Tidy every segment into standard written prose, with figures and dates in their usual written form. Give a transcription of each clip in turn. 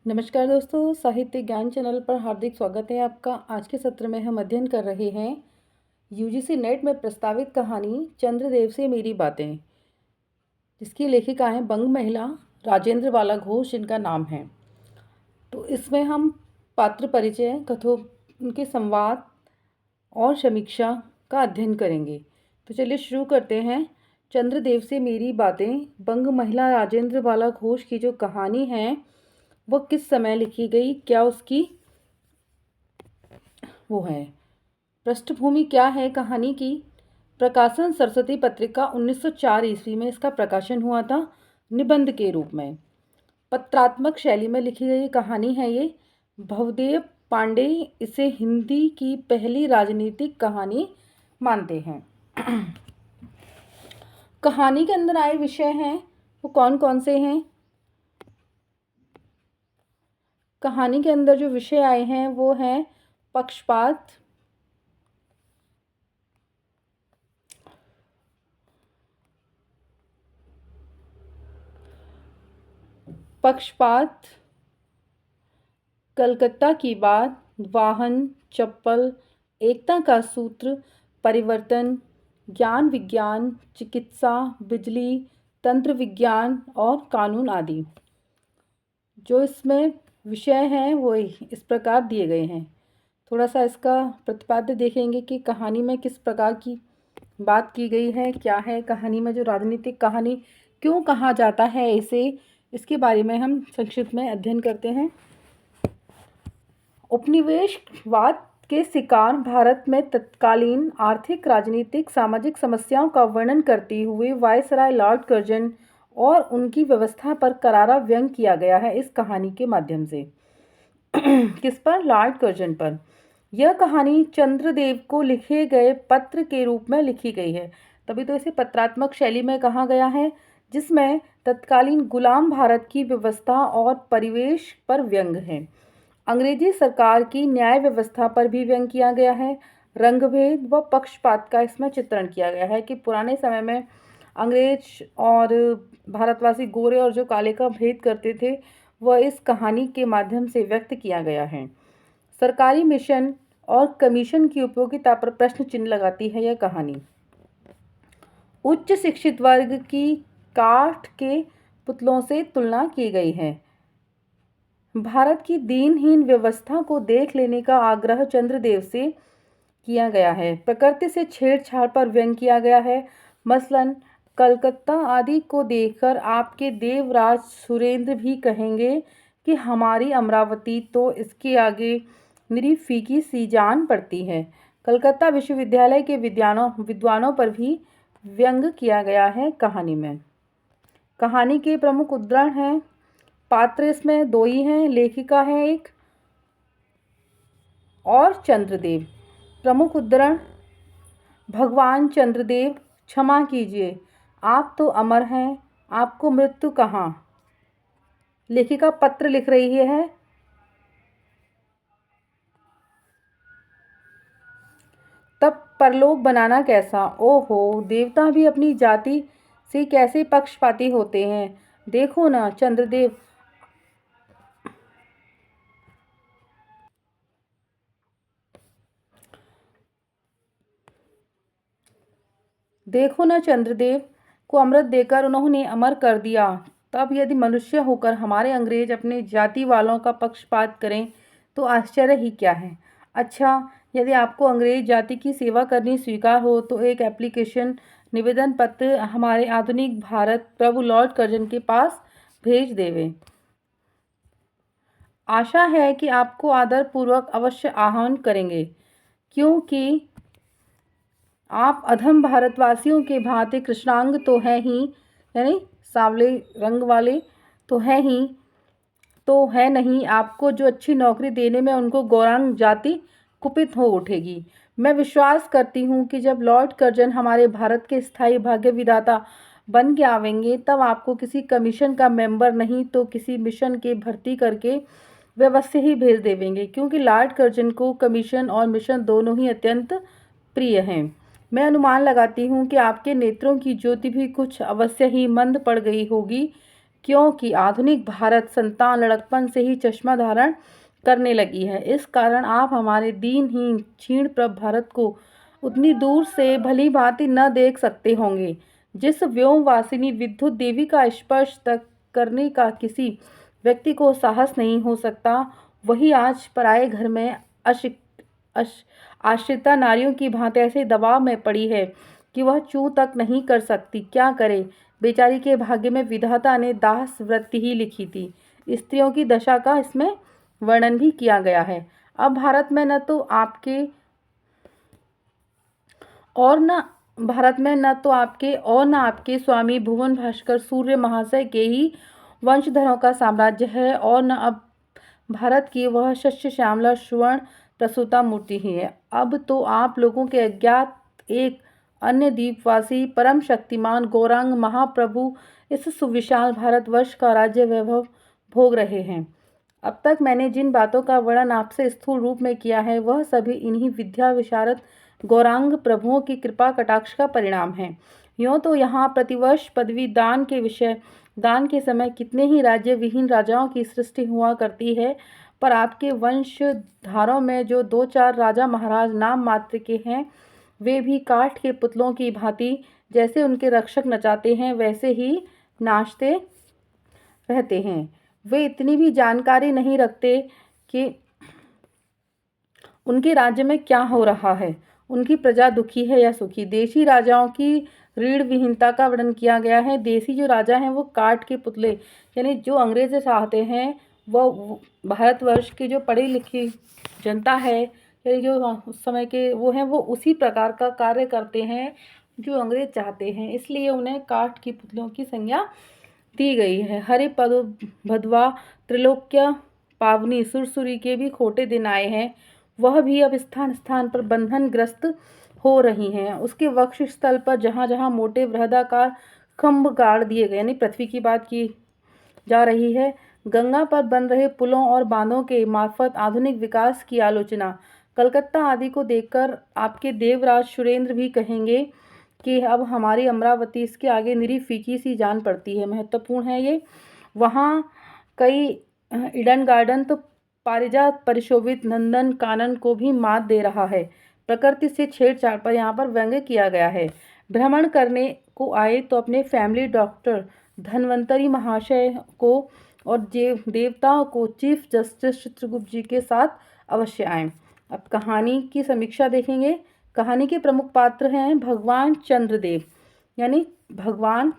नमस्कार दोस्तों, साहित्य ज्ञान चैनल पर हार्दिक स्वागत है आपका। आज के सत्र में हम अध्ययन कर रहे हैं यूजीसी नेट में प्रस्तावित कहानी चंद्रदेव से मेरी बातें, जिसकी लेखिका हैं बंग महिला राजेंद्र बाला घोष, जिनका नाम है। तो इसमें हम पात्र परिचय, कथो उनके संवाद और समीक्षा का अध्ययन करेंगे। तो चलिए शुरू करते हैं। चंद्रदेव से मेरी बातें बंग महिला राजेंद्र बाला घोष की जो कहानी है वो किस समय लिखी गई, क्या उसकी वो है पृष्ठभूमि क्या है कहानी की। प्रकाशन सरस्वती पत्रिका 1904 ईस्वी में इसका प्रकाशन हुआ था, निबंध के रूप में। पत्रात्मक शैली में लिखी गई कहानी है ये। भवदेव पांडे इसे हिंदी की पहली राजनीतिक कहानी मानते हैं। कहानी के अंदर आए विषय हैं वो कौन कौन से हैं। कहानी के अंदर जो विषय आए हैं वो हैं पक्षपात, पक्षपात, कलकत्ता की बात, वाहन, चप्पल, एकता का सूत्र, परिवर्तन, ज्ञान विज्ञान, चिकित्सा, बिजली, तंत्र विज्ञान और कानून आदि। जो इसमें विषय हैं वो इस प्रकार दिए गए हैं। थोड़ा सा इसका प्रतिपाद्य देखेंगे कि कहानी में किस प्रकार की बात की गई है, क्या है कहानी में। जो राजनीतिक कहानी क्यों कहा जाता है इसे, इसके बारे में हम संक्षिप्त में अध्ययन करते हैं। उपनिवेशवाद के शिकार भारत में तत्कालीन आर्थिक, राजनीतिक, सामाजिक समस्याओं का वर्णन करते हुए वायसराय लॉर्ड कर्जन और उनकी व्यवस्था पर करारा व्यंग किया गया है इस कहानी के माध्यम से। किस पर? लॉर्ड कर्जन पर। यह कहानी चंद्रदेव को लिखे गए पत्र के रूप में लिखी गई है, तभी तो इसे पत्रात्मक शैली में कहा गया है, जिसमें तत्कालीन गुलाम भारत की व्यवस्था और परिवेश पर व्यंग है। अंग्रेजी सरकार की न्याय व्यवस्था पर भी व्यंग किया गया है। रंगभेद व पक्षपात का इसमें चित्रण किया गया है कि पुराने समय में अंग्रेज और भारतवासी गोरे और जो काले का भेद करते थे वह इस कहानी के माध्यम से व्यक्त किया गया है। सरकारी मिशन और कमीशन की उपयोगिता पर प्रश्न चिन्ह लगाती है यह कहानी। उच्च शिक्षित वर्ग की काठ के पुतलों से तुलना की गई है। भारत की दीनहीन व्यवस्था को देख लेने का आग्रह चंद्रदेव से किया गया है। प्रकृति से छेड़छाड़ पर व्यंग किया गया है। मसलन कलकत्ता आदि को देखकर आपके देवराज सुरेंद्र भी कहेंगे कि हमारी अमरावती तो इसके आगे निरी फीकी सी जान पड़ती है। कलकत्ता विश्वविद्यालय के विद्वानों पर भी व्यंग किया गया है कहानी में। कहानी के प्रमुख उद्धरण हैं। पात्र इसमें दो ही हैं, लेखिका है एक और चंद्रदेव। प्रमुख उद्धरण: भगवान चंद्रदेव, क्षमा कीजिए, आप तो अमर हैं, आपको मृत्यु कहाँ। लेखिका पत्र लिख रही है। तब परलोक बनाना कैसा। ओहो, देवता भी अपनी जाति से कैसे पक्षपाती होते हैं। देखो ना चंद्रदेव, देखो न चंद्रदेव को अमृत देकर उन्होंने अमर कर दिया। तब यदि मनुष्य होकर हमारे अंग्रेज अपने जाति वालों का पक्षपात करें तो आश्चर्य ही क्या है। अच्छा, यदि आपको अंग्रेज जाति की सेवा करनी स्वीकार हो तो एक एप्लीकेशन, निवेदन पत्र हमारे आधुनिक भारत प्रभु लॉर्ड कर्जन के पास भेज देवे। आशा है कि आपको आदरपूर्वक अवश्य आह्वान करेंगे, क्योंकि आप अधम भारतवासियों के भांति कृष्णांग तो हैं ही, यानी सांवले रंग वाले तो हैं ही, तो है नहीं। आपको जो अच्छी नौकरी देने में उनको गौरांग जाति कुपित हो उठेगी। मैं विश्वास करती हूँ कि जब लॉर्ड कर्जन हमारे भारत के स्थायी भाग्य विधाता बन के आवेंगे तब आपको किसी कमीशन का मेंबर नहीं तो किसी मिशन के भर्ती करके व्यवस्था ही भेज देवेंगे, क्योंकि लॉर्ड कर्जन को कमीशन और मिशन दोनों ही अत्यंत प्रिय हैं। मैं अनुमान लगाती हूँ कि आपके नेत्रों की ज्योति भी कुछ अवश्य ही मंद पड़ गई होगी, क्योंकि आधुनिक भारत संतान लड़कपन से ही चश्मा धारण करने लगी है। इस कारण आप हमारे दीनहीन क्षीण प्रभ भारत को उतनी दूर से भली भांति न देख सकते होंगे। जिस व्योमवासिनी विद्युत देवी का स्पर्श तक करने का किसी व्यक्ति को साहस नहीं हो सकता, वही आज पराए घर में आश्रिता नारियों की भांति ऐसे दबाव में पड़ी है कि वह चूं तक नहीं कर सकती। क्या करे, बेचारी के भाग्य में विधाता ने दास वृत्ति ही लिखी थी। स्त्रियों की दशा का इसमें वर्णन भी किया गया है। अब भारत में न तो आपके और न आपके स्वामी भुवन भास्कर सूर्य महाशय के ही वंशधरों का साम्राज्य है, और न अब भारत की वह शस्य श्यामला सुवर्ण प्रसूता मूर्ति ही है। अब तो आप लोगों के अज्ञात एक अन्य द्वीपवासी परम शक्तिमान गौरांग महाप्रभु इस सुविशाल भारतवर्ष का राज्य वैभव भोग रहे हैं। अब तक मैंने जिन बातों का वर्णन आपसे स्थूल रूप में किया है, वह सभी इन्हीं विद्या विशारद गौरांग प्रभुओं की कृपा कटाक्ष का परिणाम है। यूँ तो यहाँ प्रतिवर्ष पदवी दान के समय कितने ही राज्य विहीन राजाओं की सृष्टि हुआ करती है, पर आपके वंशधारों में जो 2-4 राजा महाराज नाम मात्र के हैं, वे भी काठ के पुतलों की भांति जैसे उनके रक्षक नचाते हैं वैसे ही नाचते रहते हैं। वे इतनी भी जानकारी नहीं रखते कि उनके राज्य में क्या हो रहा है, उनकी प्रजा दुखी है या सुखी। देशी राजाओं की रीढ़ विहीनता का वर्णन किया गया है। देशी जो राजा हैं वो काठ के पुतले, यानी जो अंग्रेज चाहते हैं वो भारतवर्ष की जो पढ़ी लिखी जनता है, यानी जो उस समय के वो हैं, वो उसी प्रकार का कार्य करते हैं जो अंग्रेज चाहते हैं। इसलिए उन्हें काठ की पुतलों की संज्ञा दी गई है। हरि पद भदवा त्रिलोक्य पावनी सुरसुरी के भी खोटे दिन आए हैं, वह भी अब स्थान स्थान पर बंधन ग्रस्त हो रही हैं। उसके वक्ष स्थल पर जहाँ जहाँ मोटे बृहदाकार खम्भ गाड़ दिए गए, यानी पृथ्वी की बात की जा रही है। गंगा पर बन रहे पुलों और बांधों के मार्फत आधुनिक विकास की आलोचना। कलकत्ता आदि को देखकर आपके देवराज सुरेंद्र भी कहेंगे कि अब हमारी अमरावती इसके आगे निरी फीकी सी जान पड़ती है। महत्वपूर्ण है ये। वहाँ कई ईडन गार्डन तो पारिजात परिशोभित नंदन कानन को भी मात दे रहा है। प्रकृति से छेड़छाड़ पर यहाँ पर व्यंग्य किया गया है। भ्रमण करने को आए तो अपने फैमिली डॉक्टर धन्वंतरी महाशय को और देवताओं को चीफ जस्टिस चित्रगुप्त जी के साथ अवश्य आएं। अब कहानी की समीक्षा देखेंगे। कहानी के प्रमुख पात्र हैं भगवान चंद्रदेव, यानी भगवान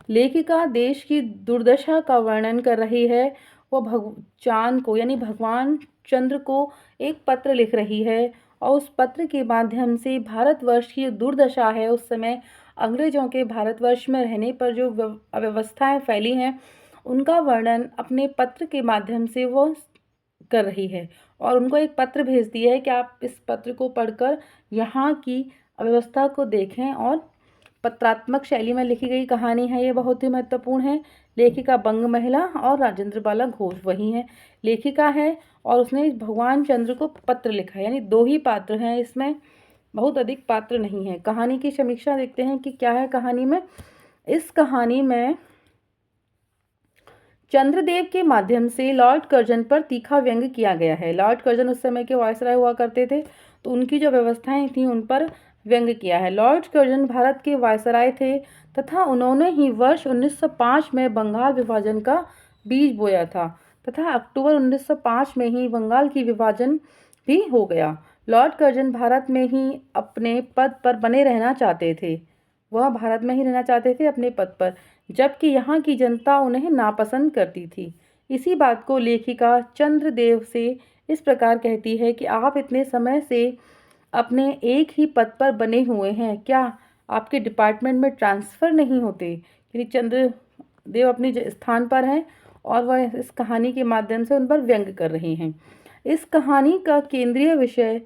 लेखिका देश की दुर्दशा का वर्णन कर रही है। वो चांद को यानी भगवान चंद्र को एक पत्र लिख रही है, और उस पत्र के माध्यम से भारतवर्ष की दुर्दशा है, उस समय अंग्रेजों के भारतवर्ष में रहने पर जो अव्यवस्थाएं फैली हैं, उनका वर्णन अपने पत्र के माध्यम से वो कर रही है। और उनको एक पत्र भेज दिया है कि आप इस पत्र को पढ़कर यहाँ की अव्यवस्था को देखें, और पत्रात्मक शैली में लिखी गई कहानी है, ये बहुत ही महत्वपूर्ण है। लेखिका बंग महिला और राजेंद्र बाला घोष वही हैं, लेखिका है, और उसने भगवान चंद्र को पत्र लिखा है, यानी 2 ही पात्र हैं इसमें, बहुत अधिक पात्र नहीं है। कहानी की समीक्षा देखते हैं कि क्या है कहानी में। इस कहानी में चंद्रदेव के माध्यम से लॉर्ड कर्जन पर तीखा व्यंग्य किया गया है। लॉर्ड कर्जन उस समय के वायसराय हुआ करते थे, तो उनकी जो व्यवस्थाएं थी उन पर व्यंग्य किया है। लॉर्ड कर्जन भारत के वायसराय थे तथा उन्होंने ही वर्ष 1905 में बंगाल विभाजन का बीज बोया था, तथा अक्टूबर 1905 में ही बंगाल की विभाजन भी हो गया। लॉर्ड कर्जन भारत में ही अपने पद पर बने रहना चाहते थे, वह भारत में ही रहना चाहते थे अपने पद पर, जबकि यहाँ की जनता उन्हें नापसंद करती थी। इसी बात को लेखिका चंद्रदेव से इस प्रकार कहती है कि आप इतने समय से अपने एक ही पद पर बने हुए हैं, क्या आपके डिपार्टमेंट में ट्रांसफ़र नहीं होते? यानी चंद्रदेव अपने स्थान पर हैं और वह इस कहानी के माध्यम से उन पर व्यंग्य कर रहे हैं। इस कहानी का केंद्रीय विषय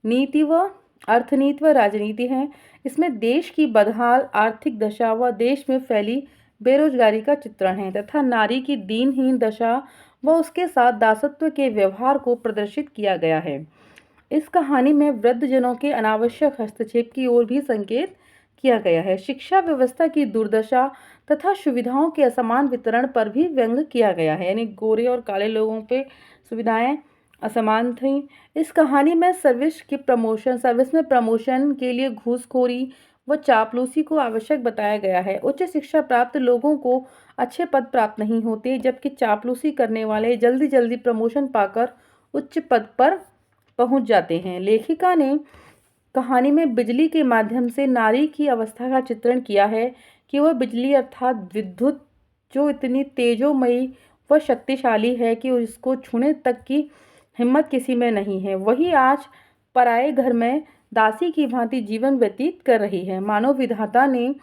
नीति व अर्थनीति व राजनीति है। इसमें देश की बदहाल आर्थिक दशा व देश में फैली बेरोजगारी का चित्रण है, तथा नारी की दीनहीन दशा व उसके साथ दासत्व के व्यवहार को प्रदर्शित किया गया है। इस कहानी में वृद्धजनों के अनावश्यक हस्तक्षेप की ओर भी संकेत किया गया है। शिक्षा व्यवस्था की दुर्दशा तथा सुविधाओं के असमान वितरण पर भी व्यंग किया गया है, यानी गोरे और काले लोगों पे सुविधाएं असमान थीं। इस कहानी में सर्विस में प्रमोशन के लिए घूसखोरी व चापलूसी को आवश्यक बताया गया है। उच्च शिक्षा प्राप्त लोगों को अच्छे पद प्राप्त नहीं होते, जबकि चापलूसी करने वाले जल्दी जल्दी प्रमोशन पाकर उच्च पद पर पहुंच जाते हैं। लेखिका ने कहानी में बिजली के माध्यम से नारी की अवस्था का चित्रण किया है कि वह बिजली अर्थात विद्युत जो इतनी तेजोमयी व शक्तिशाली है कि उसको छूने तक की हिम्मत किसी में नहीं है। वही आज पराए घर में दासी की भांति जीवन व्यतीत कर रही है। मानव विधाता ने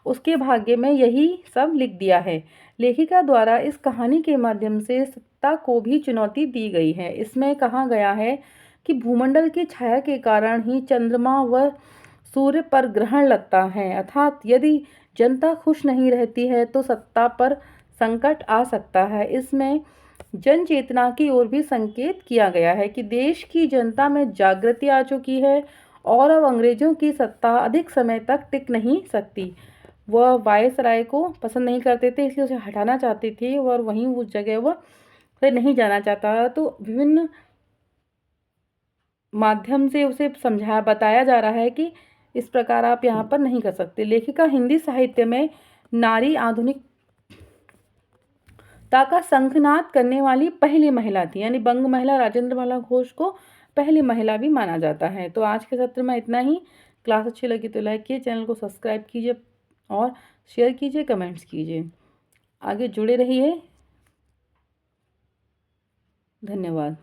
उसके भाग्य में यही सब लिख दिया है। लेखिका द्वारा इस कहानी के माध्यम से सत्ता को भी चुनौती दी गई है। इसमें कहा गया है कि भूमंडल की छाया के कारण ही चंद्रमा व सूर्य पर ग्रहण लगता है, अर्थात यदि जनता खुश नहीं रहती है तो सत्ता पर संकट आ सकता है। इसमें जन चेतना की ओर भी संकेत किया गया है कि देश की जनता में जागृति आ चुकी है और अब अंग्रेजों की सत्ता अधिक समय तक टिक नहीं सकती। वह वायसराय को पसंद नहीं करते थे, इसलिए उसे हटाना चाहती थी और वहीं उस जगह वह फिर नहीं जाना चाहता। तो विभिन्न माध्यम से उसे समझाया बताया जा रहा है कि इस प्रकार आप यहाँ पर नहीं कर सकते। लेखिका हिंदी साहित्य में नारी आधुनिकता का शंखनाद करने वाली पहली महिला थी, यानी बंग महिला राजेंद्र बाला घोष को पहली महिला भी माना जाता है। तो आज के सत्र में इतना ही। क्लास अच्छी लगी तो लाइक कीजिए, चैनल को सब्सक्राइब कीजिए और शेयर कीजिए, कमेंट्स कीजिए। आगे जुड़े रहिए। धन्यवाद।